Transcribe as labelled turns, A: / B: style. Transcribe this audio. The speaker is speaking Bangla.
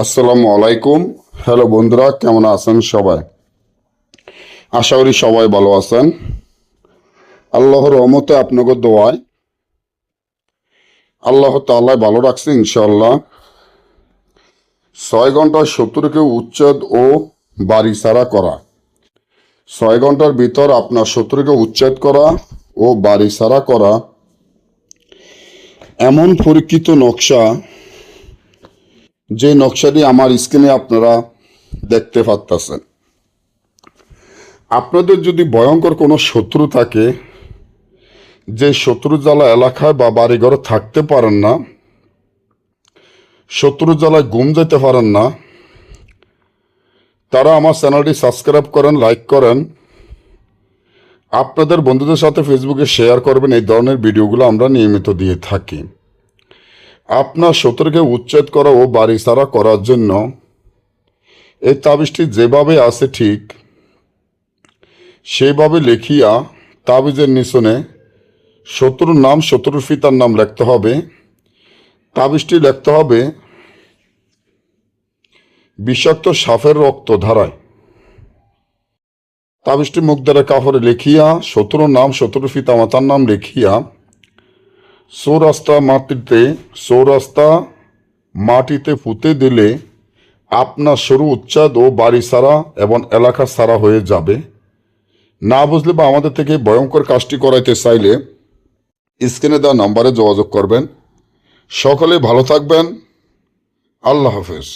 A: আসসালামু আলাইকুম। হ্যালো বন্ধুরা, কেমন আছেন সবাই? আশা করি সবাই ভালো আছেন। আল্লাহর রহমতে আপনাকে দোয়ায় আল্লাহ তাআলা ভালো রাখছে ইনশাআল্লাহ। 6 ঘন্টায় শত্রুকে উচ্ছেদ ও বাড়ি ছাড়া করা। 6 ঘন্টার ভিতর আপনার শত্রুকে উচ্ছেদ করা ও বাড়ি ছাড়া করা এমন পরীক্ষিত নকশা, যে নকশাটি আমার স্ক্রিনে আপনারা দেখতে পাচ্ছেন। আপনাদের যদি ভয়ঙ্কর কোনো শত্রু থাকে, যে শত্রু জ্বালা এলাকায় বা বাড়িঘরে থাকতে পারেন না, শত্রু জ্বালায় ঘুম যেতে পারেন না, তারা আমার চ্যানেলটি সাবস্ক্রাইব করেন, লাইক করেন, আপনাদের বন্ধুদের সাথে ফেসবুকে শেয়ার করবেন। এই ধরনের ভিডিওগুলো আমরা নিয়মিত দিয়ে থাকি। আপনার শত্রুকে উচ্ছেদ করা ও বাড়ি ছাড়া করার জন্য এই তাবিজটি যেভাবে আছে ঠিক সেইভাবে লিখিয়া তাবিজের নিচনে শত্রুর নাম, শত্রুর পিতার নাম লিখতে হবে। তাবিজটি লিখতে হবে বিষাক্ত সাপের রক্ত ধারায়। তাবিজটি মুখ দ্বারা কাপড়ে লিখিয়া শত্রুর নাম, শত্রুর পিতা মাতার নাম লিখিয়া চৌরাস্তা মাটিতে পুঁতে দিলে আপনার শুরু উচ্ছেদ ও বাড়ি ছাড়া এবং এলাকা ছাড়া হয়ে যাবে। না বুঝলে বা আমাদের থেকে ভয়ঙ্কর কাজটি করাইতে চাইলে স্ক্রিনে দেওয়া নম্বরে যোগাযোগ করবেন। সকলে ভালো থাকবেন। আল্লাহ হাফেজ।